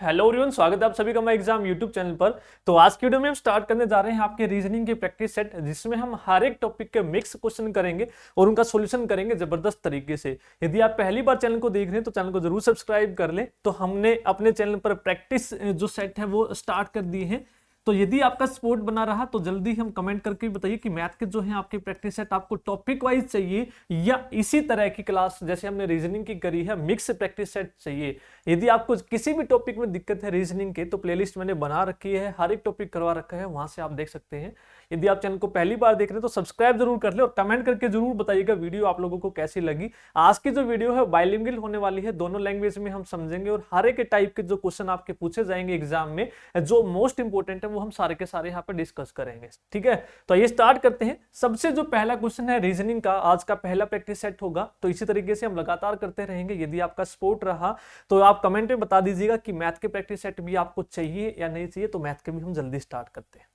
Hello everyone, स्वागत है आप सभी का मैं एग्जाम यूट्यूब चैनल पर। तो आज की वीडियो में हम स्टार्ट करने जा रहे हैं आपके रीजनिंग की प्रैक्टिस सेट, जिसमें हम हर एक टॉपिक के मिक्स क्वेश्चन करेंगे और उनका सॉल्यूशन करेंगे जबरदस्त तरीके से। यदि आप पहली बार चैनल को देख रहे हैं तो चैनल को जरूर सब्सक्राइब कर लें। तो हमने अपने चैनल पर प्रैक्टिस जो सेट है वो स्टार्ट कर दिए हैं। तो यदि आपका सपोर्ट बना रहा तो जल्दी हम कमेंट करके बताइए कि मैथ के जो है आपकी प्रैक्टिस सेट आपको टॉपिक वाइज चाहिए या इसी तरह की क्लास जैसे हमने रीजनिंग की करी है मिक्स प्रैक्टिस सेट चाहिए। यदि आपको किसी भी टॉपिक में दिक्कत है रीजनिंग के तो प्लेलिस्ट मैंने बना रखी है, हर एक टॉपिक करवा रखा है, वहां से आप देख सकते हैं। यदि आप चैनल को पहली बार देख रहे हैं तो सब्सक्राइब जरूर कर ले और कमेंट करके जरूर बताइएगा वीडियो आप लोगों को कैसी लगी। आज की जो वीडियो है बाइलिंगुअल होने वाली है, दोनों लैंग्वेज में हम समझेंगे और हर एक टाइप के जो क्वेश्चन आपके पूछे जाएंगे एग्जाम में, जो मोस्ट इंपोर्टेंट है वो हम सारे के सारे यहाँ पे डिस्कस करेंगे। ठीक है, तो ये स्टार्ट करते हैं। सबसे जो पहला क्वेश्चन है रीजनिंग का, आज का पहला प्रैक्टिस सेट होगा। तो इसी तरीके से हम लगातार करते रहेंगे। यदि आपका सपोर्ट रहा तो आप कमेंट में बता दीजिएगा कि मैथ के प्रैक्टिस सेट भी आपको चाहिए या नहीं चाहिए, तो मैथ के भी हम जल्दी स्टार्ट करते हैं।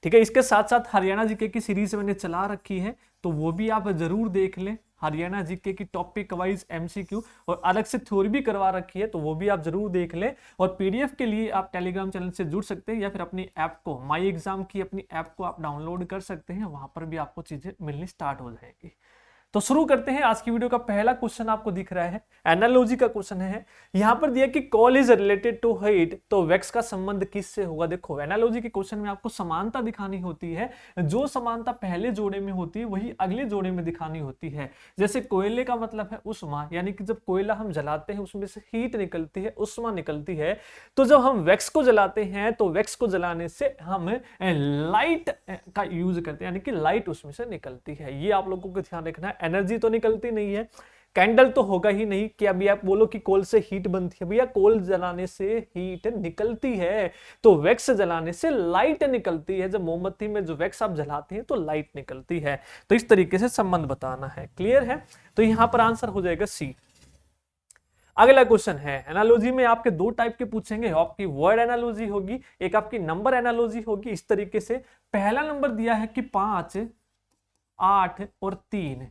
ठीक है, इसके साथ साथ हरियाणा जीके की सीरीज मैंने चला रखी है, तो वो भी आप जरूर देख लें। हरियाणा जीके की टॉपिक वाइज एमसीक्यू और अलग से थ्योरी भी करवा रखी है, तो वो भी आप जरूर देख लें। और पीडीएफ के लिए आप टेलीग्राम चैनल से जुड़ सकते हैं या फिर अपनी ऐप को, माई एग्जाम की अपनी ऐप को आप डाउनलोड कर सकते हैं, वहां पर भी आपको चीजें मिलनी स्टार्ट हो जाएगी। तो शुरू करते हैं। आज की वीडियो का पहला क्वेश्चन आपको दिख रहा है, एनालॉजी का क्वेश्चन है। यहां पर दिया कि call is related to height, तो वेक्स का संबंध किससे होगा। देखो, एनालॉजी के क्वेश्चन में आपको समानता दिखानी होती है। जो समानता पहले जोड़े में होती है वही अगले जोड़े में दिखानी होती है। जैसे कोयले का मतलब है उष्मा, यानी कि जब कोयला हम जलाते हैं उसमें से हीट निकलती है, उष्मा निकलती है। तो जब हम वैक्स को जलाते हैं तो वैक्स को जलाने से हम लाइट का यूज करते हैं, यानी कि लाइट उसमें से निकलती है। ये आप लोगों को ध्यान रखना है। एनर्जी तो निकलती नहीं है, कैंडल तो होगा ही नहीं कि अभी आप बोलो कि कोल से हीट बनती है। भैया कोल जलाने से हीट निकलती है, तो वैक्स जलाने से लाइट निकलती है। जब मोमबत्ती में जो वैक्स आप जलाते हैं तो लाइट निकलती है। तो इस तरीके से संबंध बताना है। क्लियर है, तो यहां पर आंसर हो जाएगा सी। अगला क्वेश्चन है, एनालॉजी में आपके दो टाइप के पूछेंगे। आपकी वर्ड एनालॉजी होगी, एक आपकी नंबर एनालॉजी होगी। इस तरीके से पहला नंबर दिया है कि 5, 8 और 3,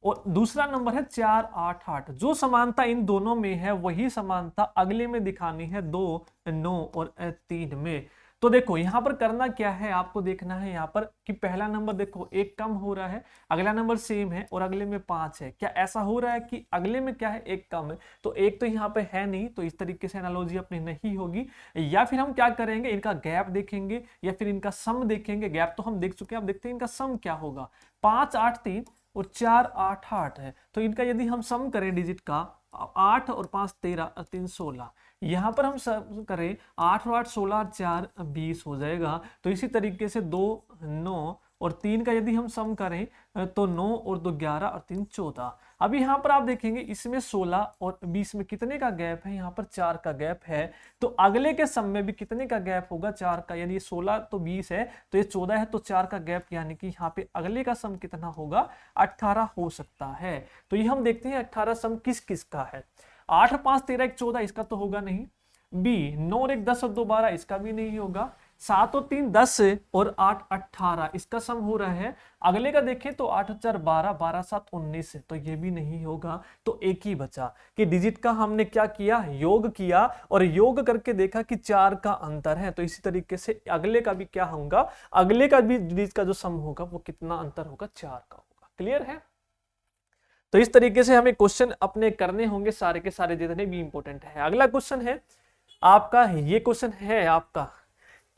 और दूसरा नंबर है 4, 8, 8। जो समानता इन दोनों में है वही समानता अगले में दिखानी है, 2, 9 और 3 में। तो देखो यहां पर करना क्या है, आपको देखना है यहां पर कि पहला नंबर देखो एक कम हो रहा है, अगला नंबर सेम है और अगले में 5 है। क्या ऐसा हो रहा है कि अगले में क्या है, एक कम है, तो एक तो यहाँ पे है नहीं, तो इस तरीके से एनालॉजी अपनी नहीं होगी। या फिर हम क्या करेंगे, इनका गैप देखेंगे या फिर इनका सम देखेंगे। गैप तो हम देख चुके हैं, अब देखते हैं इनका सम क्या होगा। 5, 8, 3 और 4, 8, 8 है, तो इनका यदि हम सम करें डिजिट का, 8 और 5 13 और 3 16, यहां पर हम सम करें 8 और 8 16 और 4 20 हो जाएगा। तो इसी तरीके से 2, 9 और 3 का यदि हम सम करें तो 9 और 2 11 और 3 14। अब यहाँ पर आप देखेंगे इसमें 16 और 20 में कितने का गैप है, यहाँ पर 4 का गैप है। तो अगले के सम में भी कितने का गैप होगा, 4 का, यानी 16 तो 20 है तो ये 14 है, तो 4 का गैप, यानी कि यहाँ पे अगले का सम कितना होगा, 18 हो सकता है। तो ये हम देखते हैं 18 सम किस किस का है। 8 और 5 13 1 14, इसका तो होगा नहीं। बी 9 और 1 10 और 2 12, इसका भी नहीं होगा। 7 और 3 10 और 8 18, इसका सम हो रहा है। अगले का देखें तो 8 और 4 12, 12 7 19, तो ये भी नहीं होगा। तो एक ही बचा कि डिजिट का हमने क्या किया, योग किया, और योग करके देखा कि 4 का अंतर है। तो इसी तरीके से अगले का भी क्या होगा, अगले का भी डिजिट का जो सम होगा वो कितना अंतर होगा, 4 का होगा। क्लियर है, तो इस तरीके से हमें क्वेश्चन अपने करने होंगे सारे के सारे जितने भी इंपॉर्टेंट है। अगला क्वेश्चन है आपका, ये क्वेश्चन है आपका,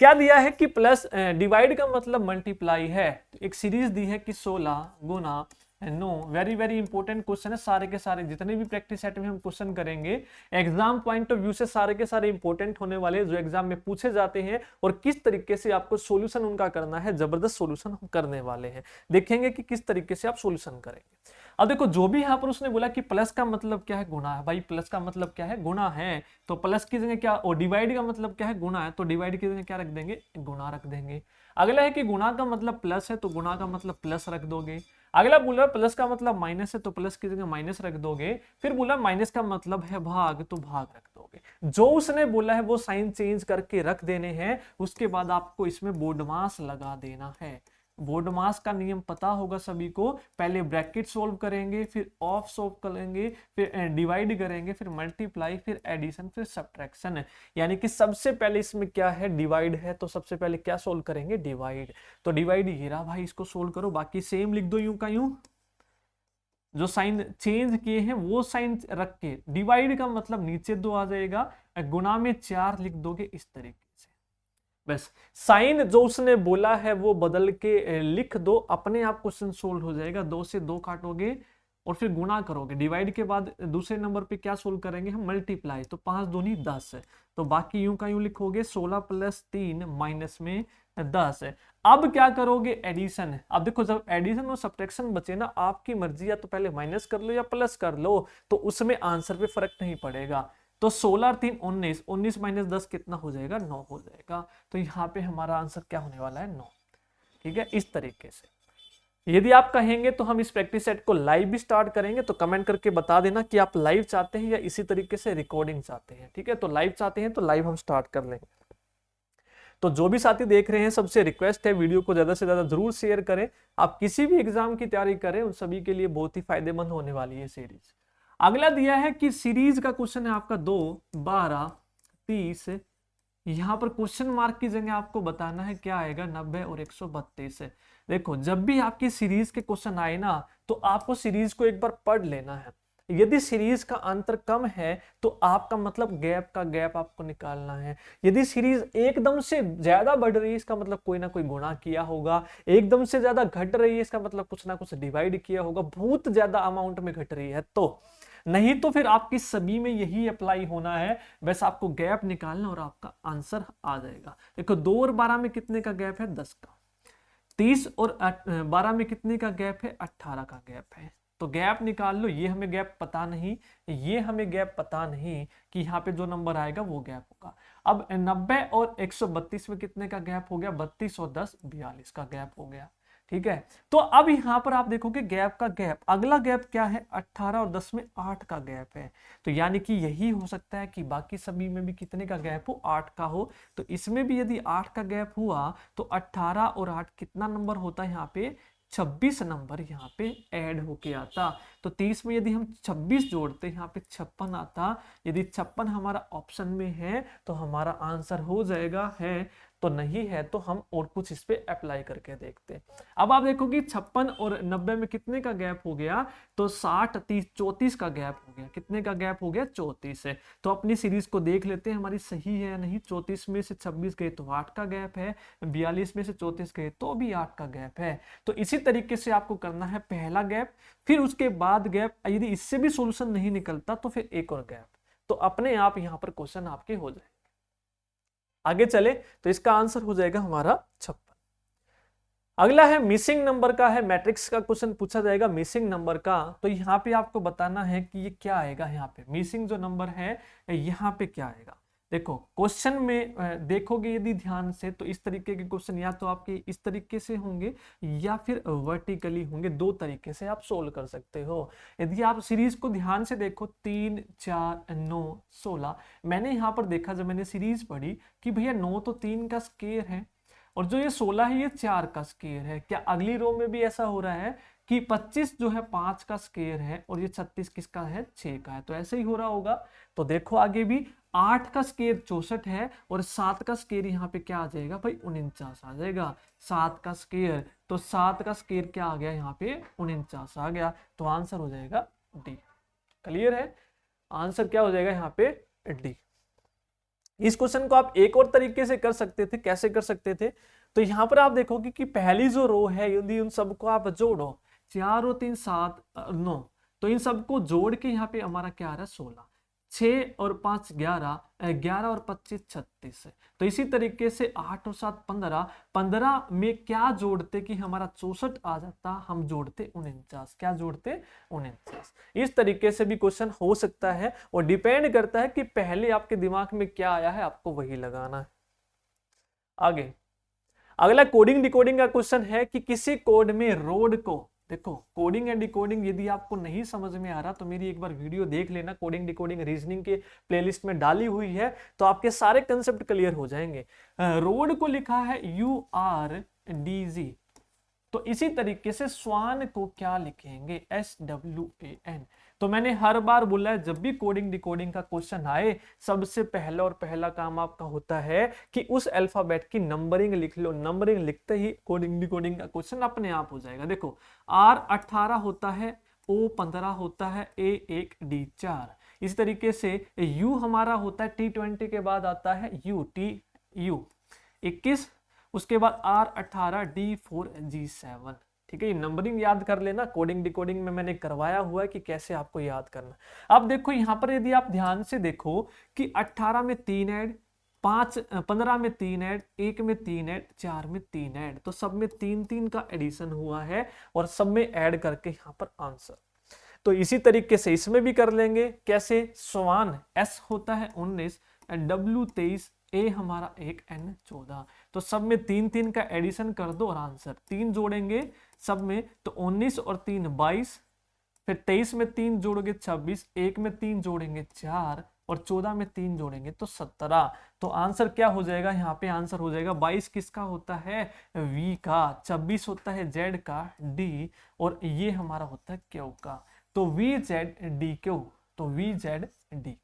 क्या दिया है कि प्लस डिवाइड का मतलब मल्टीप्लाई है। तो एक सीरीज दी है कि 16 गुना 9। वेरी वेरी इंपॉर्टेंट क्वेश्चन है, सारे के सारे जितने भी प्रैक्टिस सेट में हम क्वेश्चन करेंगे एग्जाम पॉइंट ऑफ व्यू से सारे के सारे इंपॉर्टेंट होने वाले, जो एग्जाम में पूछे जाते हैं और किस तरीके से आपको सॉल्यूशन उनका करना है। जबरदस्त सॉल्यूशन हम करने वाले हैं, देखेंगे कि किस तरीके से आप सॉल्यूशन करेंगे। अब देखो जो भी यहाँ पर उसने बोला कि प्लस का मतलब क्या है, गुणा है। भाई प्लस का मतलब क्या है, गुणा है, तो प्लस की जगह क्या, और डिवाइड का मतलब क्या है, गुणा है, तो डिवाइड की जगह क्या रख देंगे, गुणा रख देंगे। अगला है कि गुणा का मतलब प्लस है, तो गुणा का मतलब प्लस रख दोगे। अगला बोला प्लस का मतलब माइनस है, तो प्लस की जगह माइनस रख दोगे। फिर बोला माइनस का मतलब है भाग, तो भाग रख दोगे। जो उसने बोला है वो साइन चेंज करके रख देने हैं, उसके बाद आपको इसमें बोर्डमास लगा देना है। बोडमास का नियम पता होगा सभी को, पहले ब्रैकेट सोल्व करेंगे, फिर ऑफ सोल्व करेंगे, फिर डिवाइड करेंगे, फिर मल्टीप्लाई, फिर एडिशन, फिर सब्ट्रैक्शन। यानी कि सबसे पहले इसमें क्या है, डिवाइड है, तो सबसे पहले क्या सोल्व करेंगे, डिवाइड। तो डिवाइड ये रहा भाई, इसको सोल्व करो, बाकी सेम लिख दो यूं का यूं, जो साइन चेंज किए हैं वो साइन रख के, डिवाइड का मतलब नीचे 2 आ जाएगा, गुना में 4 लिख दोगे इस तरीके से। बस साइन जो उसने बोला है वो बदल के लिख दो, अपने आप क्वेश्चन सोल्व हो जाएगा। 2 से 2 काटोगे और फिर गुना करोगे, डिवाइड के बाद दूसरे नंबर पे क्या सोल्व करेंगे हम, मल्टीप्लाई, तो 5 दूनी 10 है, तो बाकी यूं का यूं लिखोगे 16 + 3 माइनस में 10 है। अब क्या करोगे, एडिशन है। अब देखो जब एडिशन और सब्ट्रैक्शन बचे ना, आपकी मर्जी, या तो पहले माइनस कर लो या प्लस कर लो, तो उसमें आंसर पे फर्क नहीं पड़ेगा। तो 16 और 3 19, 19 माइनस 10 कितना हो जाएगा, 9 हो जाएगा। तो यहाँ पे हमारा आंसर क्या होने वाला है, 9। ठीक है, इस तरीके से। यदि आप कहेंगे तो हम इस प्रैक्टिस सेट को लाइव भी स्टार्ट करेंगे, तो कमेंट करके बता देना कि आप लाइव चाहते हैं या इसी तरीके से रिकॉर्डिंग चाहते हैं। ठीक है, तो लाइव चाहते हैं तो लाइव हम स्टार्ट कर लेंगे। तो जो भी साथी देख रहे हैं, सबसे रिक्वेस्ट है वीडियो को ज्यादा से ज्यादा जरूर शेयर करें। आप किसी भी एग्जाम की तैयारी करें, उन सभी के लिए बहुत ही फायदेमंद होने वाली है सीरीज। अगला दिया है कि सीरीज का क्वेश्चन है आपका 2, 12, 30। यहां पर क्वेश्चन मार्क की जगह आपको बताना है क्या आएगा, 90 और 132 है। देखो जब भी आपकी सीरीज के क्वेश्चन आए ना, तो आपको सीरीज को एक बार पढ़ लेना है। यदि सीरीज का अंतर कम है तो आपका मतलब गैप का गैप आपको निकालना है। यदि सीरीज एकदम से ज्यादा बढ़ रही है, इसका मतलब कोई ना कोई गुणा किया होगा। एकदम से ज्यादा घट रही है, इसका मतलब कुछ ना कुछ डिवाइड किया होगा। बहुत ज्यादा अमाउंट में घट रही है तो, नहीं तो फिर आपकी सभी में यही अप्लाई होना है। बस आपको गैप निकालना और आपका आंसर आ जाएगा। देखो 2 और 12 में कितने का गैप है, 10 का। 30 और 12 में कितने का गैप है, 18 का गैप है। तो गैप निकाल लो। ये हमें गैप पता नहीं, ये हमें गैप पता नहीं कि यहाँ पे जो नंबर आएगा वो गैप होगा। अब 90 और 132 में कितने का गैप हो गया, 32 और 10 42 का गैप हो गया। ठीक है, तो अब यहां पर आप देखोगे गैप का गैप, अगला गैप क्या है, 18 और 10 में 8 का गैप है। तो यानी कि यही हो सकता है कि बाकी सभी में भी कितने का गैप हो, 8 का हो। तो इसमें भी यदि 8 का गैप हुआ तो 18 और 8 कितना नंबर होता है यहाँ पे, 26 नंबर यहाँ पे ऐड होके आता। तो 30 में यदि हम 26 जोड़ते यहाँ पे 56 आता। यदि 56 हमारा ऑप्शन में है तो हमारा आंसर हो जाएगा है, तो नहीं है तो हम और कुछ इस पे अप्लाई करके देखते हैं। अब आप देखोगे 56 और 90 में कितने का गैप हो गया, तो 60 30 34 का गैप हो गया। कितने का गैप हो गया, 34 है। तो अपनी सीरीज को देख लेते हैं हमारी सही है या नहीं। 34 में से 26 गए तो 8 का गैप है, 42 में से 34 गए तो भी 8 का गैप है। तो इसी तरीके से आपको करना है पहला गैप, फिर उसके बाद गैप। यदि इससे भी सोल्यूशन नहीं निकलता तो फिर एक और गैप। तो अपने आप यहां पर क्वेश्चन आपके हो जाए। आगे चले तो इसका आंसर हो जाएगा हमारा 56। अगला है मिसिंग नंबर का है, मैट्रिक्स का क्वेश्चन पूछा जाएगा मिसिंग नंबर का। तो यहाँ पे आपको बताना है कि ये क्या आएगा, यहाँ पे मिसिंग जो नंबर है यहाँ पे क्या आएगा। देखो क्वेश्चन में देखोगे यदि ध्यान से, तो इस तरीके के क्वेश्चन या तो आपके इस तरीके से होंगे या फिर वर्टिकली होंगे। 2 तरीके से आप सोल्व कर सकते हो। यदि आप सीरीज को ध्यान से देखो, 3 4 9 16, मैंने यहाँ पर देखा जब मैंने सीरीज पढ़ी कि भैया 9 तो 3 का स्क्वायर है, और जो ये 16 है ये 4 का स्क्वायर है। क्या अगली रो में भी ऐसा हो रहा है कि 25 जो है 5 का स्क्वायर है और ये 36 किसका है, 6 का है। तो ऐसे ही हो रहा होगा। तो देखो आगे भी 8 का स्क्वायर 64 है और 7 का स्क्वायर यहाँ पे क्या आ जाएगा भाई, 49 आ जाएगा। 7 का स्क्वायर, तो 7 का स्क्वायर क्या आ गया यहाँ पे, 49 आ गया। तो आंसर हो जाएगा डी। क्लियर है, आंसर क्या हो जाएगा यहाँ पे, डी। इस क्वेश्चन को आप एक और तरीके से कर सकते थे। कैसे कर सकते थे, तो यहां पर आप देखोगे कि पहली जो रो है यदि उन सबको आप जोड़ो, 4 और 3 7 9, तो इन सबको जोड़ के यहाँ पे हमारा क्या आ रहा है, 16। 6 और 5 11, 11 और 25 36 है। तो इसी तरीके से 8 और 7 15, 15 में क्या जोड़ते कि हमारा 64 आ जाता, हम जोड़ते 49। क्या जोड़ते, 49। इस तरीके से भी क्वेश्चन हो सकता है और डिपेंड करता है कि पहले आपके दिमाग में क्या आया है, आपको वही लगाना है। आगे अगला कोडिंग डिकोडिंग का क्वेश्चन है कि किसी कोड में रोड को, देखो कोडिंग एंड डिकोडिंग यदि आपको नहीं समझ में आ रहा तो मेरी एक बार वीडियो देख लेना, कोडिंग डिकोडिंग रीजनिंग के प्लेलिस्ट में डाली हुई है, तो आपके सारे कंसेप्ट क्लियर हो जाएंगे। रोड को लिखा है URDG, तो इसी तरीके से स्वान को क्या लिखेंगे, SWAN। तो मैंने हर बार बोला है, जब भी कोडिंग डिकोडिंग का क्वेश्चन आए, सबसे पहला और पहला काम आपका होता है कि उस अल्फाबेट की नंबरिंग लिख लो। नंबरिंग लिखते ही कोडिंग डिकोडिंग का क्वेश्चन अपने आप हो जाएगा। देखो R18 होता है, O15 होता है, A1 D4। इस तरीके से U हमारा होता है T20 के बाद आता है U 21, उसके बाद R18 D4 G7। ठीक है, ये नंबरिंग याद कर लेना, कोडिंग डिकोडिंग में मैंने करवाया हुआ है कि कैसे आपको याद करना। अब देखो यहाँ पर यदि आप ध्यान से देखो कि 18 में 3 ऐड, 15 में 3 ऐड, 1 में 3 ऐड, 4 में 3 ऐड, तो सब में 3-3 का एडिशन हुआ है और सब में ऐड करके यहाँ पर आंसर। तो इसी तरीके से इसमें भी कर लेंगे। कैसे, स्वान S होता है 19, W 23, A हमारा 1, N 14, तो सब में 3-3 का एडिशन कर दो और आंसर। 3 जोड़ेंगे सब में तो 19 और 3 22, फिर 23 में 3 जोड़ोगे 26, 1 में 3 जोड़ेंगे 4 और 14 में 3 जोड़ेंगे तो 17। तो आंसर क्या हो जाएगा, यहाँ पे आंसर हो जाएगा 22 किसका होता है, V का, 26 होता है Z का, D, और ये हमारा होता है Q का। तो VZDQ, तो VZDQ।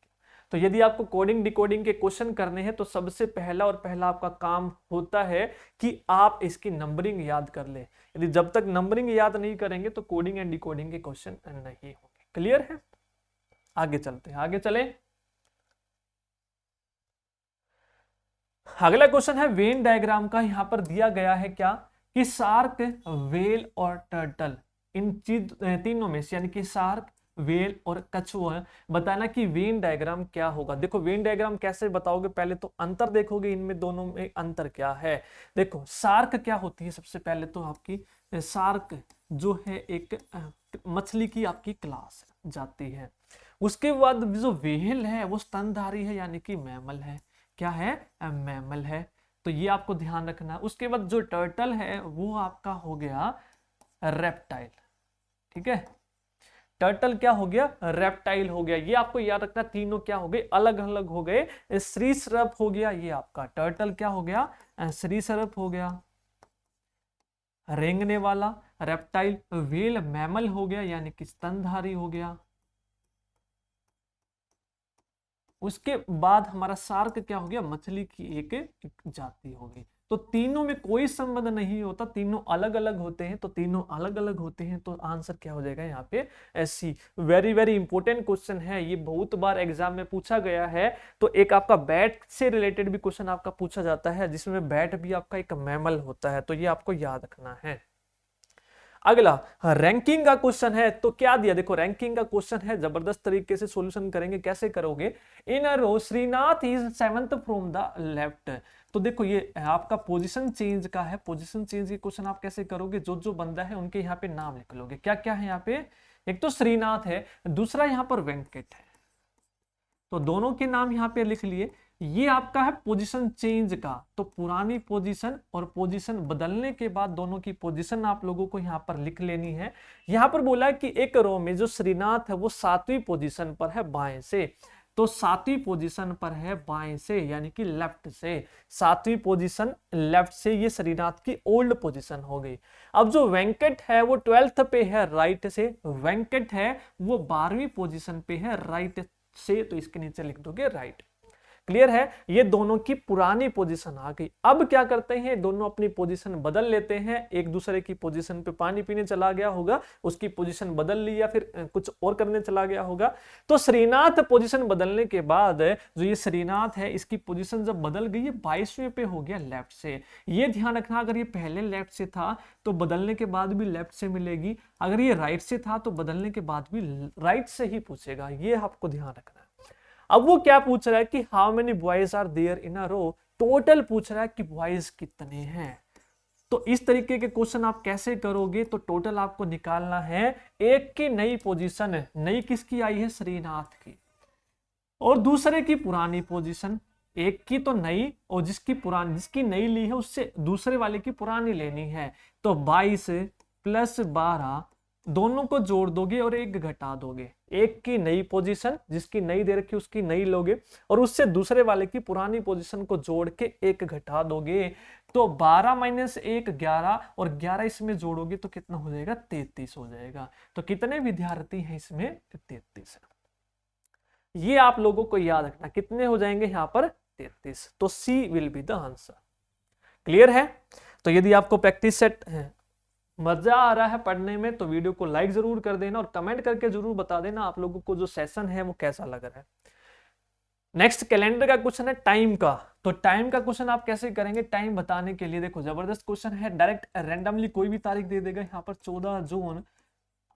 तो यदि आपको कोडिंग डिकोडिंग के क्वेश्चन करने हैं तो सबसे पहला और पहला आपका काम होता है कि आप इसकी नंबरिंग याद कर ले। यदि जब तक नंबरिंग याद नहीं करेंगे तो कोडिंग एंड डिकोडिंग के क्वेश्चन नहीं होंगे। क्लियर है, आगे चलते हैं, आगे चले। अगला क्वेश्चन है वेन डायग्राम का। यहां पर दिया गया है क्या कि शार्क, वेल और टर्टल, इन चीज तीनों में से, यानी कि शार्क, वेल और कछुआ, बताना कि वेन डायग्राम क्या होगा। देखो वेन डायग्राम कैसे बताओगे, पहले तो अंतर देखोगे इनमें दोनों में अंतर क्या है। देखो शार्क क्या होती है, सबसे पहले तो आपकी शार्क जो है एक मछली की आपकी क्लास जाती है। उसके बाद जो वेल है वो स्तनधारी है, यानी कि मैमल है। क्या है, मैमल है, तो ये आपको ध्यान रखना है। उसके बाद जो टर्टल है वो आपका हो गया रेप्टाइल। ठीक है, टर्टल क्या हो गया, रेप्टाइल हो गया। ये आपको याद रखना, तीनों क्या हो गए, अलग अलग हो गए। सरीसृप हो गया ये आपका, टर्टल क्या हो गया, सरीसृप हो गया, रेंगने वाला। रेप्टाइल, वेल मैमल हो गया, यानी कि स्तनधारी हो गया। उसके बाद हमारा शार्क क्या हो गया, मछली की एक जाति हो गई। तो तीनों में कोई संबंध नहीं होता, तीनों अलग अलग होते हैं। तो तीनों अलग अलग होते हैं तो आंसर क्या हो जाएगा यहाँ पे, सी। वेरी वेरी इंपॉर्टेंट क्वेश्चन है ये, बहुत बार एग्जाम में पूछा गया है। तो एक आपका बैट से रिलेटेड भी क्वेश्चन आपका पूछा जाता है, जिसमें बैट भी आपका एक मैमल होता है, तो ये आपको याद रखना है। अगला रैंकिंग का क्वेश्चन है। तो क्या दिया, देखो रैंकिंग का क्वेश्चन है, जबरदस्त तरीके से सॉल्यूशन करेंगे। कैसे करोगे, in a row Srinath is 7th from the left. तो देखो ये आपका पोजीशन चेंज का है। पोजीशन चेंज के क्वेश्चन आप कैसे करोगे, जो जो बंदा है उनके यहाँ पे नाम लिख लोगे। क्या क्या है यहाँ पे, एक तो श्रीनाथ है, दूसरा यहाँ पर वेंकट है, तो दोनों के नाम यहाँ पे लिख लिए। ये आपका है पोजीशन चेंज का, तो पुरानी पोजीशन और पोजीशन बदलने के बाद दोनों की पोजीशन आप लोगों को यहाँ पर लिख लेनी है। यहाँ पर बोला कि एक रो में जो श्रीनाथ है वो 7वीं पोजीशन पर है बाएं से, तो 7वीं पोजीशन पर है बाएं से, यानी कि लेफ्ट से। 7वीं पोजीशन लेफ्ट से, ये श्रीनाथ की ओल्ड पोजीशन हो गई। अब जो वेंकट है वो 12th पे है राइट से, वेंकट है वो 12वीं पोजीशन पे है राइट से, तो इसके नीचे लिख दोगे राइट। क्लियर है, ये दोनों की पुरानी पोजीशन आ गई। अब क्या करते हैं, दोनों अपनी पोजीशन बदल लेते हैं। एक दूसरे की पोजीशन पे पानी पीने चला गया होगा, उसकी पोजीशन बदल ली, या फिर कुछ और करने चला गया होगा। तो श्रीनाथ पोजीशन बदलने के बाद जो ये श्रीनाथ है इसकी पोजीशन जब बदल गई, ये 22वें पे हो गया लेफ्ट से। ये ध्यान रखना, अगर ये पहले लेफ्ट से था तो बदलने के बाद भी लेफ्ट से मिलेगी, अगर ये राइट से था तो बदलने के बाद भी राइट से ही पूछेगा, ये आपको ध्यान रखना है। अब वो क्या पूछ रहा है कि how many boys are there in a row, total पूछ रहा है कि बॉयज कितने हैं। तो इस तरीके के क्वेश्चन आप कैसे करोगे, तो टोटल आपको निकालना है। एक की नई पोजीशन है, नई किसकी आई है, श्रीनाथ की, और दूसरे की पुरानी पोजीशन। एक की तो नई, और जिसकी नई ली है उससे दूसरे वाले की पुरानी लेनी है। तो 22 + 12 दोनों को जोड़ दोगे और एक घटा दोगे, एक की नई पोजीशन जिसकी नई दे रखी उसकी नई लोगे और उससे दूसरे वाले की पुरानी पोजीशन को जोड़ के एक घटा दोगे, तो 12 माइनस 1 11 और 11 इसमें जोड़ोगे तो कितना हो जाएगा 33 हो जाएगा। तो कितने विद्यार्थी हैं इसमें 33 है। ये आप लोगों को याद रखना कितने हो जाएंगे यहाँ पर 33, तो C will be the answer. Clear है। तो यदि आपको प्रैक्टिस सेट है मजा आ रहा है पढ़ने में तो वीडियो को लाइक जरूर कर देना और कमेंट करके जरूर बता देना आप लोगों को जो सेशन है वो कैसा लग रहा है। नेक्स्ट कैलेंडर का क्वेश्चन है टाइम का। तो टाइम का क्वेश्चन आप कैसे करेंगे, टाइम बताने के लिए देखो जबरदस्त क्वेश्चन है, डायरेक्ट रैंडमली कोई भी तारीख दे देगा। यहाँ पर 14 जून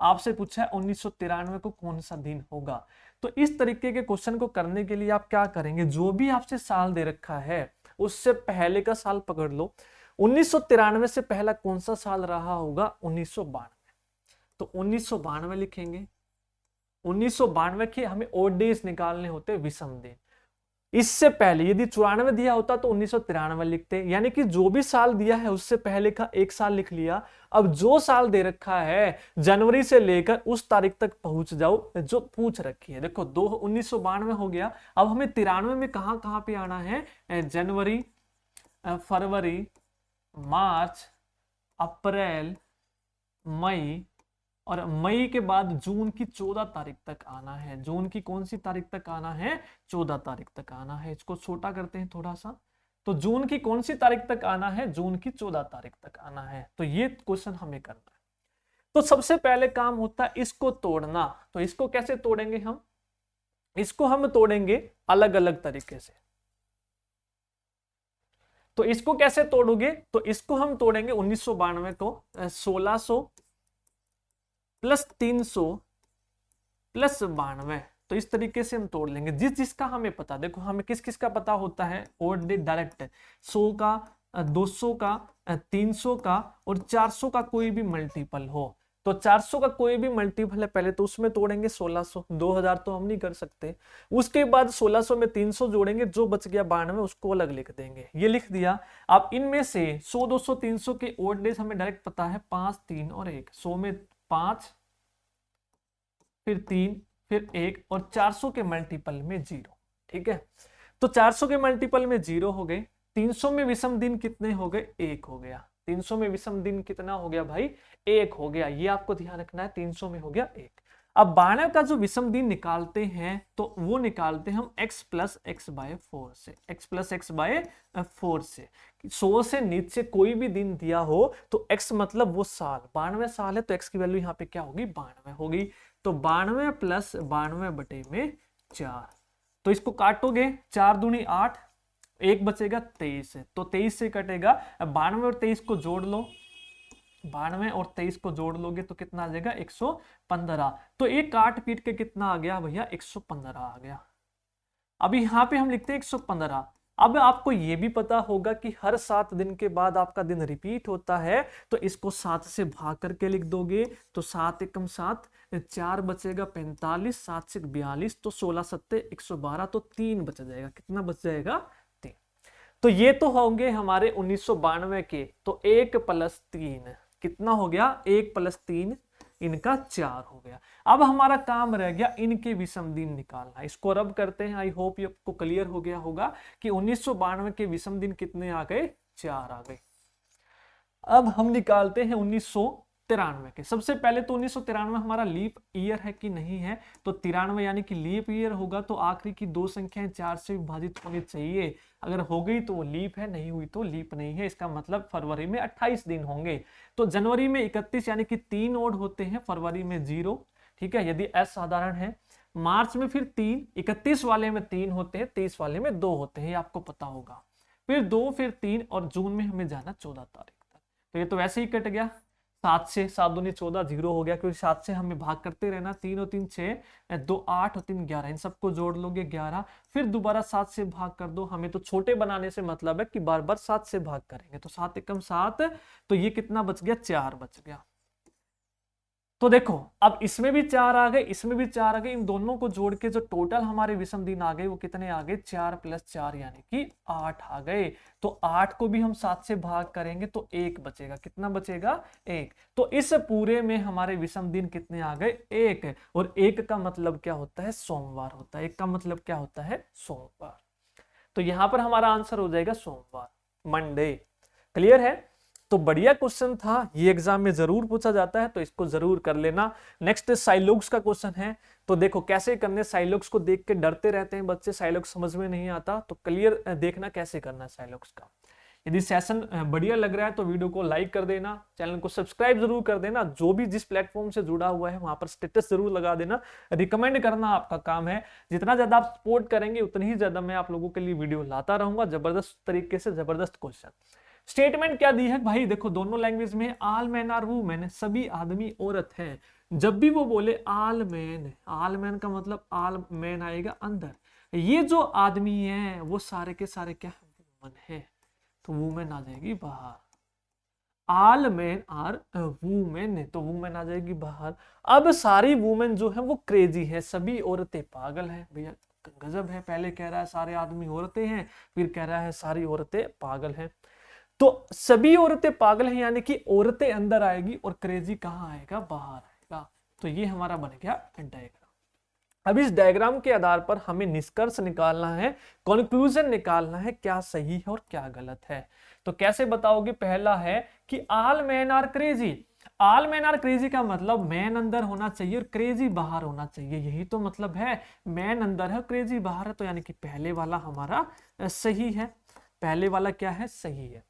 आपसे पूछा है 1993 को कौन सा दिन होगा। तो इस तरीके के क्वेश्चन को करने के लिए आप क्या करेंगे, जो भी आपसे साल दे रखा है उससे पहले का साल पकड़ लो। 1993 से पहला कौन सा साल रहा होगा 1992, तो 1992 लिखेंगे। 1992 के हमें ओड डेज निकालने होते विषम दिन। इससे पहले यदि 94 दिया होता तो 1993 लिखते, यानी कि जो भी साल दिया है उससे पहले का एक साल लिख लिया। अब जो साल दे रखा है जनवरी से लेकर उस तारीख तक पहुंच जाओ जो पूछ रखी है। देखो 1992 हो गया, अब हमें 93 में कहां कहां पे आना है, जनवरी, फरवरी, मार्च, अप्रैल, मई, और मई के बाद जून की 14 तारीख तक आना है। जून की कौन सी तारीख तक आना है, 14 तारीख तक आना है। इसको छोटा करते हैं थोड़ा सा, तो जून की कौन सी तारीख तक आना है, जून की 14 तारीख तक आना है। तो ये क्वेश्चन हमें करना है। तो सबसे पहले काम होता है इसको तोड़ना। तो इसको कैसे तोड़ेंगे हम, इसको हम तोड़ेंगे अलग अलग तरीके से। तो इसको कैसे तोड़ोगे, तो इसको हम तोड़ेंगे 1992 को 1600 प्लस 300 प्लस 92, तो इस तरीके से हम तोड़ लेंगे जिस जिसका हमें पता। देखो हमें किस किस का पता होता है, ओड डे डायरेक्ट 100 का, 200 का, 300 का और 400 का कोई भी मल्टीपल हो। तो 400 का कोई भी मल्टीपल है पहले तो उसमें तोड़ेंगे 1600, 2000 तो हम नहीं कर सकते। उसके बाद 1600 में 300 जोड़ेंगे, जो बच गया 92 उसको अलग लिख देंगे। ये लिख दिया। अब इनमें से 100 200 300 के ओड डेज हमें डायरेक्ट पता है 5 3 और 1। 100 में 5 फिर 3 फिर 1 और 400 के मल्टीपल में 0। ठीक है, तो 400 के मल्टीपल में 0 हो गए। 300 में विषम दिन कितने हो गए, 1 हो गया। 300 में विषम दिन कितना हो गया भाई, 1 हो गया। ये आपको ध्यान रखना है, 300 में हो गया 1। अब 92 का जो विषम दिन निकालते हैं तो वो निकालते हैं हम x प्लस एक्स बाय 4 से, x प्लस एक्स बाय 4 से। 100 से नीचे कोई भी दिन दिया हो तो x मतलब वो साल, 92 साल है तो x की वैल्यू यहाँ पे क्या होगी 92 होगी। तो 92 प्लस 92 बटे में 4, तो इसको काटोगे 4 दूनी 8, एक बचेगा 23 है, तो 23 से कटेगा। 92 और 23 को जोड़ लो, 92 और 23 को जोड़ लोगे तो कितना आ जाएगा 115। तो एक काट पीट के कितना आ गया भैया 115 आ गया। अभी यहाँ पे हम लिखते हैं 115। अब आपको ये भी पता होगा कि हर 7 दिन के बाद आपका दिन रिपीट होता है, तो इसको 7 से भाग करके लिख दोगे तो 7 एकम 7, 4 बचेगा 45, 7 से 42, तो 16 सत्ते 112, तो 3 बच जाएगा। कितना बच जाएगा 3। तो ये तो होंगे हमारे 1992 के। तो 1 प्लस 3 कितना हो गया, 1 प्लस 3 इनका 4 हो गया। अब हमारा काम रह गया इनके विषम दिन निकालना। इसको रब करते हैं। आई होप ये आपको क्लियर हो गया होगा कि 1992 के विषम दिन कितने आ गए, 4 आ गए। अब हम निकालते हैं 1993 के। सबसे पहले तो 1993 हमारा लीप ईयर है कि नहीं है, तो 93 यानी कि लीप ईयर होगा तो आखिरी की 2 संख्याएं 4 से विभाजित होनी चाहिए। अगर हो गई तो वो लीप है, नहीं हुई तो लीप नहीं है। इसका मतलब फरवरी में 28 दिन होंगे। तो जनवरी में 31 यानी कि 3 ओड होते हैं, फरवरी में 0। ठीक है, यदि असाधारण है। मार्च में फिर 3, 31 वाले में 3 होते हैं, 23 वाले में 2 होते हैं, आपको पता होगा। फिर 2 फिर 3 और जून में हमें जाना 14 तारीख तक। तो ये तो वैसे ही कट गया। 7 से 7 दूनी 14, 0 हो गया, क्योंकि 7 से हमें भाग करते रहना। 3 और 3 6, 2 8 और 3 11, इन सबको जोड़ लोगे 11। फिर दोबारा 7 से भाग कर दो। हमें तो छोटे बनाने से मतलब है कि बार बार 7 से भाग करेंगे। तो 7 एकम 7, तो ये कितना बच गया 4 बच गया। तो देखो अब इसमें भी 4 आ गए, इसमें भी 4 आ गए, इन दोनों को जोड़ के जो टोटल हमारे विषम दिन आ गए वो कितने आ गए, 4 + 4 यानी कि 8 आ गए। तो 8 को भी हम 7 से भाग करेंगे तो 1 बचेगा। कितना बचेगा, 1। तो इस पूरे में हमारे विषम दिन कितने आ गए, 1। और 1 का मतलब क्या होता है, सोमवार होता है। 1 का मतलब क्या होता है, सोमवार। तो यहां पर हमारा आंसर हो जाएगा सोमवार, मंडे। क्लियर है। तो बढ़िया क्वेश्चन था, ये एग्जाम में जरूर पूछा जाता है, तो इसको जरूर कर लेना। नेक्स्ट साइलोग्स का क्वेश्चन है। तो देखो कैसे करने, साइलोग्स को देख के डरते रहते हैं बच्चे, साइलोग्स समझ में नहीं आता, तो क्लियर देखना कैसे करना है साइलोग्स का। यदि सेशन बढ़िया लग रहा है तो वीडियो को लाइक कर देना, चैनल को सब्सक्राइब जरूर कर देना, जो भी जिस प्लेटफॉर्म से जुड़ा हुआ है वहां पर स्टेटस जरूर लगा देना, रिकमेंड करना आपका काम है। जितना ज्यादा आप सपोर्ट करेंगे उतनी ही ज्यादा मैं आप लोगों के लिए वीडियो लाता रहूंगा, जबरदस्त तरीके से, जबरदस्त क्वेश्चन। स्टेटमेंट क्या दी है भाई, देखो दोनों लैंग्वेज में, ऑल मैन आर वुमेन, सभी आदमी औरत हैं। जब भी वो बोले ऑल मैन, ऑल मैन का मतलब ऑल मैन आएगा अंदर, ये जो आदमी है वो सारे के सारे क्या है, वुमन है, तो वुमेन आ जाएगी बाहर। ऑल मैन आर वुमेन, तो वुमेन आ जाएगी बाहर। अब सारी वुमेन जो है वो क्रेजी है, सभी औरतें पागल है। भैया गजब है, पहले कह रहा है सारे आदमी औरतें हैं, फिर कह रहा है सारी औरतें पागल हैं। तो सभी औरतें पागल हैं यानी कि औरतें अंदर आएगी और क्रेजी कहां आएगा, बाहर आएगा। तो ये हमारा बन गया डायग्राम। अब इस डायग्राम के आधार पर हमें निष्कर्ष निकालना है, कंक्लूजन निकालना है, क्या सही है और क्या गलत है। तो कैसे बताओगे, पहला है कि all man are crazy. All man are crazy का मतलब मैन अंदर होना चाहिए और क्रेजी बाहर होना चाहिए, यही तो मतलब है। मैन अंदर है, क्रेजी बाहर है, तो यानी कि पहले वाला हमारा सही है। पहले वाला क्या है, सही है।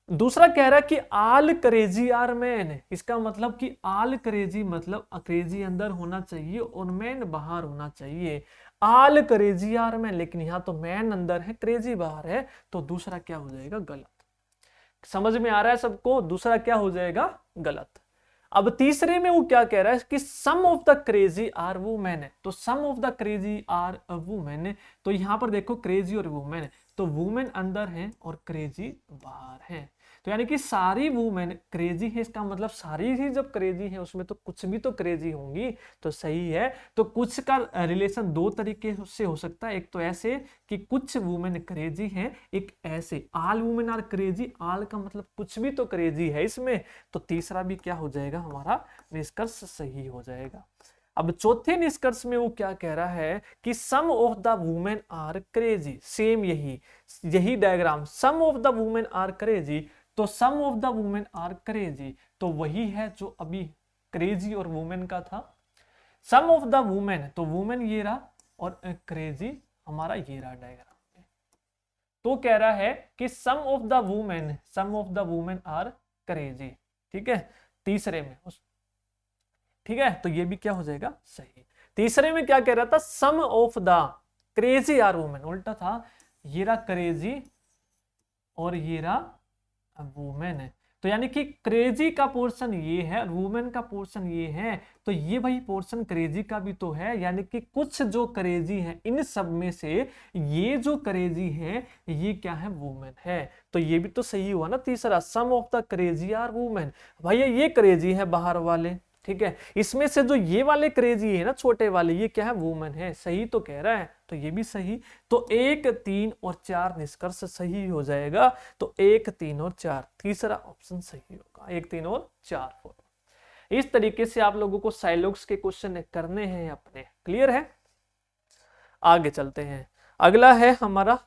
दूसरा कह रहा है कि आल क्रेजी आर मैन, इसका मतलब कि आल क्रेजी मतलब क्रेजी अंदर होना चाहिए और मैन बाहर होना चाहिए। आल क्रेजी आर मैन, लेकिन यहां तो मैन अंदर है, क्रेजी बाहर है, तो दूसरा क्या हो जाएगा, गलत। समझ में आ रहा है सबको, दूसरा क्या हो जाएगा, गलत। अब तीसरे में वो क्या कह रहा है कि some of the crazy are women, तो some of the crazy are women, तो यहां पर देखो क्रेजी और वुमेन, तो वुमेन अंदर है और क्रेजी बाहर है। तो यानी कि सारी वुमेन क्रेजी है, इसका मतलब सारी ही जब क्रेजी है उसमें तो कुछ भी तो क्रेजी होंगी, तो सही है। तो कुछ का रिलेशन दो तरीके से हो सकता है, एक तो ऐसे कि कुछ वुमेन क्रेजी है, एक ऐसे all women are crazy, all का मतलब कुछ भी तो क्रेजी है इसमें, तो तीसरा भी क्या हो जाएगा, हमारा निष्कर्ष सही हो जाएगा। अब चौथे निष्कर्ष में वो क्या कह रहा है कि some of the women are crazy, same यही diagram, some of the women are crazy, तो some of the women are crazy, तो वही है जो अभी क्रेजी और वुमेन का था। सम ऑफ द वुमेन, तो वुमेन ये रहा और क्रेजी हमारा ये रहा डायग्राम। तो कह रहा है कि some of the women, some of the women are crazy, ठीक है, तीसरे में ठीक है, तो ये भी क्या हो जाएगा, सही। तीसरे में क्या कह रहा था, some of the crazy are women, उल्टा था, ये रहा क्रेजी और ये रहा वुमेन है, तो यानी कि क्रेजी का पोर्शन ये है और वुमेन का पोर्शन ये है, तो ये भाई पोर्शन क्रेजी का भी तो है, यानी कि कुछ जो क्रेजी है इन सब में से ये जो क्रेजी है ये क्या है, वुमेन है। तो ये भी तो सही हुआ ना तीसरा, some of the crazy are women, भैया ये क्रेजी है बाहर वाले, ठीक है, इसमें से जो ये वाले क्रेजी है ना छोटे वाले, ये क्या है, वुमेन है, सही तो कह रहा है, तो ये भी सही। तो 1, 3 और 4 निष्कर्ष सही हो जाएगा। तो 1, 3 और 4, तीसरा ऑप्शन सही होगा, 1, 3 और 4। इस तरीके से आप लोगों को साइलोग्स के क्वेश्चन करने हैं अपने, क्लियर है। आगे चलते हैं, अगला है हमारा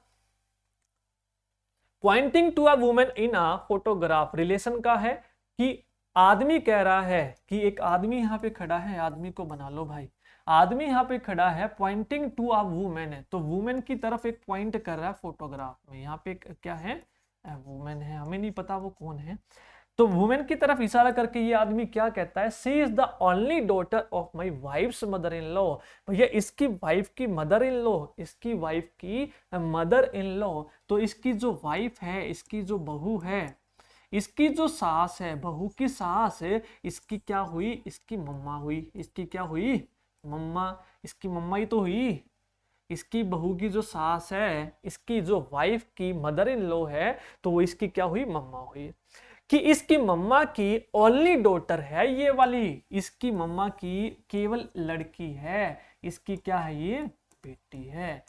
pointing to a woman in a photograph, relation का है कि आदमी कह रहा है कि एक आदमी यहाँ पे खड़ा है, आदमी को बना लो भाई, आदमी यहाँ पे खड़ा है, पॉइंटिंग टू अ वुमेन है, तो वुमेन की तरफ एक पॉइंट कर रहा है फोटोग्राफ में, यहाँ पे क्या है, वुमेन है, हमें नहीं पता वो कौन है, तो वुमेन की तरफ इशारा करके ये आदमी क्या कहता है, she is the only daughter of my wife's mother in law, भैया इसकी वाइफ की मदर इन लॉ, इसकी वाइफ की मदर इन लॉ, तो इसकी जो वाइफ है, इसकी जो बहू है, इसकी जो सास है, बहू की सास है, इसकी क्या हुई, इसकी मम्मा हुई, इसकी क्या हुई, मम्मा, इसकी मम्मा ही तो हुई, इसकी बहू की जो सास है, इसकी जो वाइफ की मदर इन लॉ है, तो वो इसकी क्या हुई, मम्मा हुई। कि इसकी मम्मा की ओनली डॉटर है ये वाली, इसकी मम्मा की केवल लड़की है, इसकी क्या है ये बेटी है।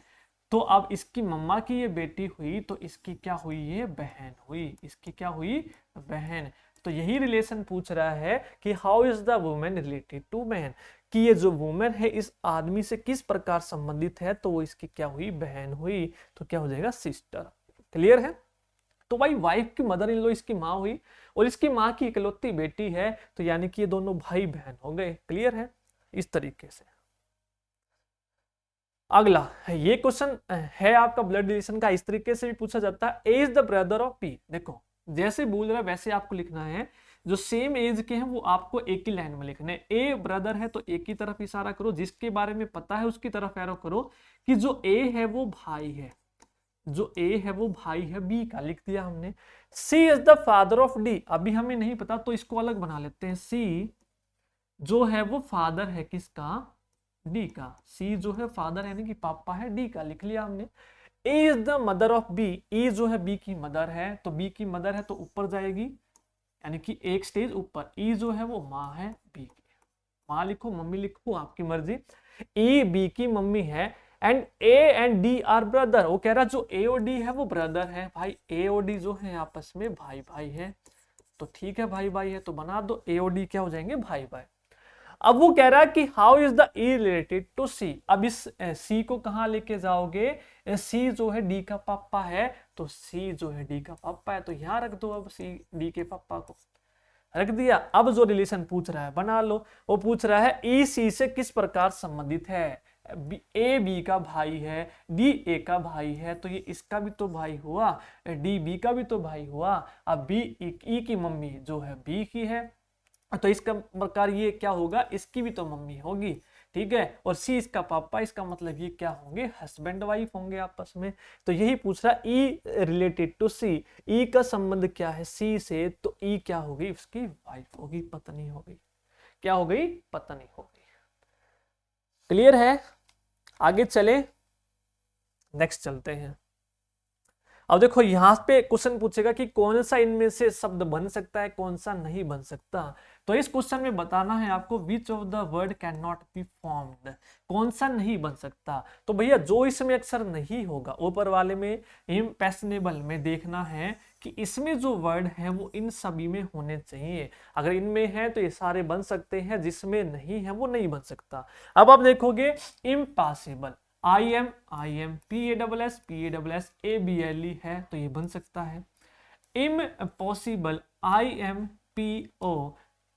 तो अब इसकी मम्मा की ये बेटी हुई तो इसकी क्या हुई ये बहन हुई, इसकी क्या हुई बहन। तो यही रिलेशन पूछ रहा है कि how is the woman related to man, कि ये जो वुमेन है इस आदमी से किस प्रकार संबंधित है, तो वो इसकी क्या हुई बहन हुई, तो क्या हो जाएगा सिस्टर। क्लियर है। तो भाई वाइफ की मदर इन लॉ इसकी माँ हुई और इसकी माँ की इकलौती बेटी है, तो यानी कि ये दोनों भाई बहन हो गए। क्लियर है। इस तरीके से अगला ये क्वेश्चन है आपका ब्लड रिलेशन का, इस तरीके से भी पूछा जाता है। A is the brother of P. देखो जैसे बोल रहा है वैसे आपको लिखना है, जो सेम एज के हैं वो आपको एक ही लाइन में लिखने हैं। ए ब्रदर है तो एक ही तरफ इशारा करो, जिसके बारे में पता है उसकी तरफ एरो करो, कि जो ए है वो भाई है, जो ए है वो भाई है बी का, लिख दिया हमने। C is the father of D, अभी हमें नहीं पता तो इसको अलग बना लेते हैं। सी जो है वो फादर है किसका, डी का। सी जो है फादर यानी कि पापा है डी का, लिख लिया हमने। A is the mother of B, A जो है बी की मदर है, तो बी की मदर है तो ऊपर जाएगी, यानी कि एक स्टेज ऊपर। ई जो है वो माँ है बी की, माँ लिखो मम्मी लिखो आपकी मर्जी। ई बी की मम्मी है and A and D R brother. वो कह रहा जो ए और डी है वो ब्रदर है भाई, ए और डी जो है आपस में भाई भाई है, तो ठीक है भाई भाई है तो बना दो ए और डी क्या हो जाएंगे भाई भाई। अब वो कह रहा है कि how is the E related to C. अब इस सी को कहां लेके जाओगे, सी जो है डी का पापा है, तो सी जो है डी का पापा है तो यहां रख दो। अब सी डी के पापा को रख दिया। अब जो रिलेशन पूछ रहा है बना लो। वो पूछ रहा है ई सी से किस प्रकार संबंधित है। ए बी का भाई है, डी ए का भाई है, तो ये इसका भी तो भाई हुआ, डी बी का भी तो भाई हुआ। अब बी ई की मम्मी जो है बी की है, तो इसका प्रकार ये क्या होगा, इसकी भी तो मम्मी होगी। ठीक है। और सी इसका पापा, इसका मतलब ये क्या होंगे हस्बैंड वाइफ होंगे आपस में। तो यही पूछ रहा ई रिलेटेड टू सी, ई का संबंध क्या है सी से, तो ई क्या होगी उसकी वाइफ होगी, पत्नी होगी। क्या हो गई पत्नी हो गई। क्लियर है। आगे चले, नेक्स्ट चलते हैं। अब देखो यहां पे क्वेश्चन पूछेगा कि कौन सा इनमें से शब्द बन सकता है कौन सा नहीं बन सकता। तो इस क्वेश्चन में बताना है आपको which of the word can not be formed, कौन सा नहीं बन सकता। तो भैया जो इसमें अक्सर नहीं होगा, ऊपर वाले में इम्पैशनेबल में देखना है कि इसमें जो वर्ड है वो इन सभी में होने चाहिए। अगर इनमें है तो ये सारे बन सकते हैं, जिसमें नहीं है वो नहीं बन सकता। अब आप देखोगे impossible, I M P A double S A B L E है तो ये बन सकता है। Impossible I M P O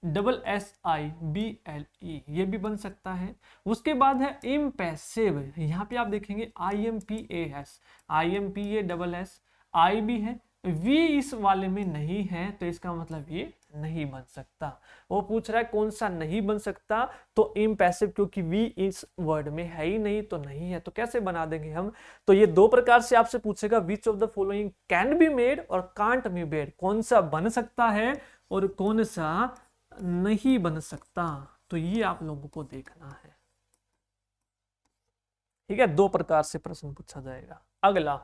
double S I B L E ये भी बन सकता है। उसके बाद है इम्पैसिव, यहाँ पे आप देखेंगे आई M P A double S आई भी है, वी इस वाले में नहीं है तो इसका मतलब ये नहीं बन सकता। वो पूछ रहा है कौन सा नहीं बन सकता, तो इम्पैसिव, क्योंकि वी इस वर्ड में है ही नहीं तो नहीं है, तो कैसे बना देंगे हम। तो ये दो प्रकार से आपसे पूछेगा which of the following can be made और कांट बी मेड, कौन सा बन सकता है और कौन सा नहीं बन सकता। तो ये आप लोगों को देखना है। ठीक है, दो प्रकार से प्रश्न पूछा जाएगा। अगला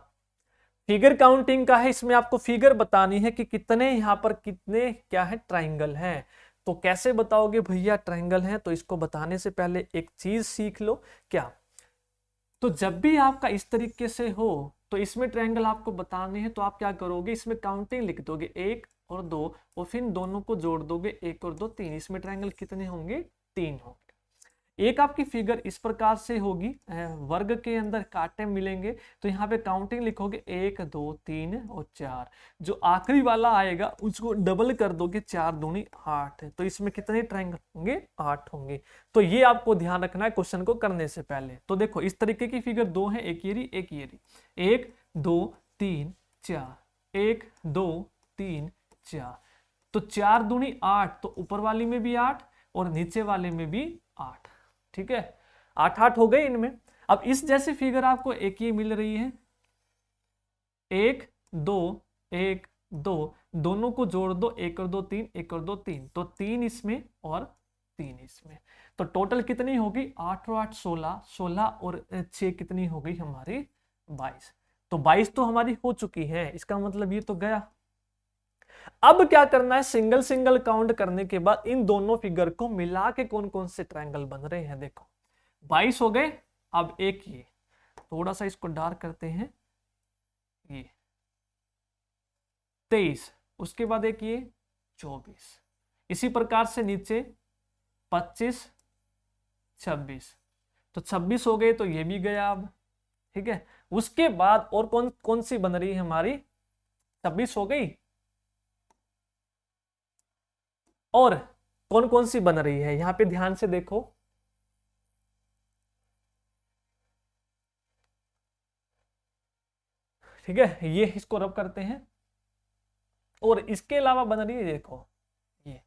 फिगर काउंटिंग का है, इसमें आपको फिगर बतानी है कि कितने यहाँ पर कितने क्या है ट्राइंगल हैं। तो कैसे बताओगे भैया ट्राइंगल हैं, तो इसको बताने से पहले एक चीज सीख लो। क्या, तो जब भी आपका इस तरीके से हो तो इसमें ट्रायंगल आपको बताने हैं, तो आप क्या करोगे इसमें काउंटिंग लिख दोगे 1 और 2 और फिर दोनों को जोड़ दोगे 1 और 2 3। इसमें ट्रायंगल कितने होंगे 3 होंगे। एक आपकी फिगर इस प्रकार से होगी, वर्ग के अंदर कांटे मिलेंगे तो यहाँ पे काउंटिंग लिखोगे 1 2 3 और 4। जो आखिरी वाला आएगा उसको डबल कर दोगे 4 दूनी 8, तो इसमें कितने ट्रायंगल होंगे 8 होंगे। तो ये आपको ध्यान रखना है क्वेश्चन को करने से पहले। तो देखो इस तरीके की फिगर दो है, एक ये रही एक ये रही, 1 2 3 4, 1 2 3 4, तो 4 दूनी 8, तो ऊपर वाली में भी 8 और नीचे वाले में भी 8। ठीक है, 8 8 हो गए इनमें। अब इस जैसी फिगर आपको एक ये मिल रही है 1 2 1 2, दोनों को जोड़ दो 1 और 2 3, 1 और 2 3, तो 3 इसमें और 3 इसमें, तो टोटल कितनी होगी 8 और 8 16, 16 और 6 कितनी हो गई हमारी 22। तो 22 तो हमारी हो चुकी है, इसका मतलब ये तो गया। अब क्या करना है, सिंगल सिंगल काउंट करने के बाद इन दोनों फिगर को मिला के कौन कौन से ट्रायंगल बन रहे हैं। देखो 22 हो गए, अब एक ये थोड़ा सा इसको डार्क करते हैं, ये 23, उसके बाद एक ये 24, इसी प्रकार से नीचे 25, 26, तो 26 हो गए, तो ये भी गया अब, ठीक है। उसके बाद और कौन कौन सी बन रही है हमारी, 26 हो गई, और कौन कौन सी बन रही है, यहां पे ध्यान से देखो, ठीक है, ये इसको रब करते हैं, और इसके अलावा बन रही है देखो ये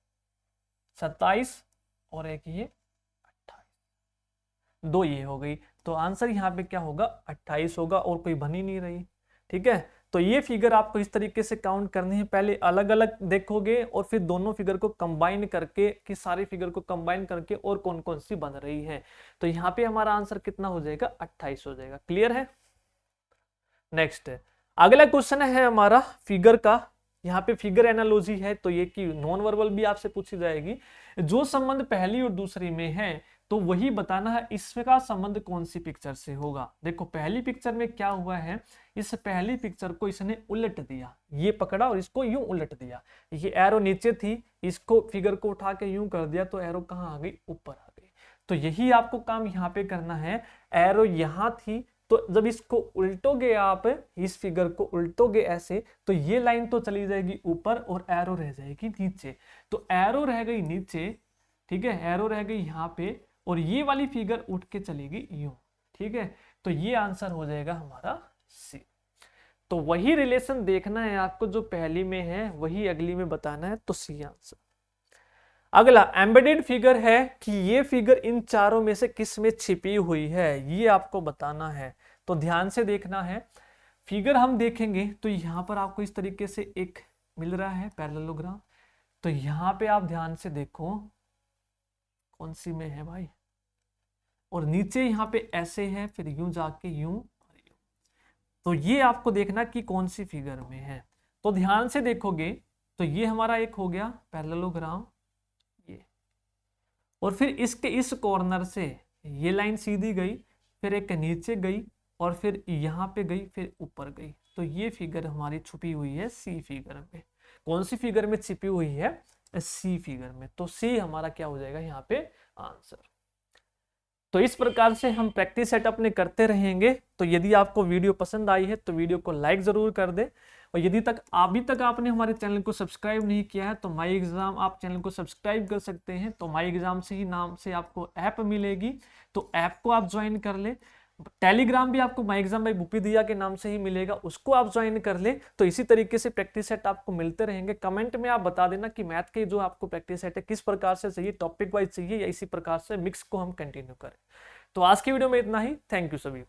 27 और एक ये 28, दो ये हो गई, तो आंसर यहाँ पे क्या होगा 28 होगा, और कोई बन ही नहीं रही, ठीक है। तो ये फिगर आपको इस तरीके से काउंट करनी है, पहले अलग अलग देखोगे और फिर दोनों फिगर को कंबाइन करके कि सारी फिगर को कंबाइन करके और कौन कौन सी बन रही है, तो यहाँ पे हमारा आंसर कितना हो जाएगा 28 हो जाएगा। क्लियर है। नेक्स्ट अगला क्वेश्चन है हमारा फिगर का, यहाँ पे फिगर एनालॉजी है, तो ये कि नॉन वर्बल भी आपसे पूछी जाएगी। जो संबंध पहली और दूसरी में है तो वही बताना है इसका संबंध कौन सी पिक्चर से होगा। देखो पहली पिक्चर में क्या हुआ है, इस पहली पिक्चर को इसने उलट दिया, ये पकड़ा और इसको यूं उलट दिया, ये एरो नीचे थी, इसको फिगर को उठा के यूं कर दिया, तो एरो कहाँ आ गई, ऊपर आ गई। तो यही आपको काम यहाँ पे करना है, एरो यहाँ थी, तो जब इसको उल्टोगे आप, इस फिगर को उल्टोगे ऐसे, तो ये लाइन तो चली जाएगी ऊपर और एरो रह जाएगी नीचे, तो एरो रह गई नीचे, ठीक है, एरो रह गई यहाँ पे, और ये वाली फिगर उठ के चलेगी यूं, ठीक है। तो ये आंसर हो जाएगा हमारा सी। तो वही रिलेशन देखना है आपको, जो पहली में है वही अगली में बताना है, तो सी आंसर। अगला एम्बेडेड फिगर है कि ये फिगर इन चारों में से किस में छिपी हुई है, ये आपको बताना है। तो ध्यान से देखना है, फिगर हम देखेंगे तो यहां पर आपको इस तरीके से एक मिल रहा है पैरेललोग्राम, तो यहां पे आप ध्यान से देखो कौन सी में है भाई, और नीचे यहाँ पे ऐसे है, फिर यूं जाके यूं, तो ये आपको देखना कि कौन सी फिगर में है। तो ध्यान से देखोगे तो ये हमारा एक हो गया पैरेललोग्राम, ये, और फिर इसके इस कॉर्नर से ये लाइन सीधी गई, फिर एक नीचे गई, और फिर यहाँ पे गई, फिर ऊपर गई, तो ये फिगर हमारी छुपी हुई है सी फिगर में। कौन सी फिगर में छिपी हुई है, सी फिगर में, तो सी हमारा क्या हो जाएगा यहाँ पे आंसर। तो इस प्रकार से हम प्रैक्टिस सेट अपने करते रहेंगे। तो यदि आपको वीडियो पसंद आई है तो वीडियो को लाइक जरूर कर दे, और यदि तक अभी तक आपने हमारे चैनल को सब्सक्राइब नहीं किया है तो माई एग्जाम आप चैनल को सब्सक्राइब कर सकते हैं। तो माई एग्जाम से ही नाम से आपको ऐप मिलेगी, तो ऐप को आप ज्वाइन कर ले। टेलीग्राम भी आपको माई एग्जाम बाई भूपी दिया के नाम से ही मिलेगा, उसको आप ज्वाइन कर ले। तो इसी तरीके से प्रैक्टिस सेट आपको मिलते रहेंगे। कमेंट में आप बता देना कि मैथ के जो आपको प्रैक्टिस सेट है किस प्रकार से चाहिए, टॉपिक वाइज चाहिए या इसी प्रकार से मिक्स को हम कंटिन्यू करें। तो आज की वीडियो में इतना ही। थैंक यू सभी।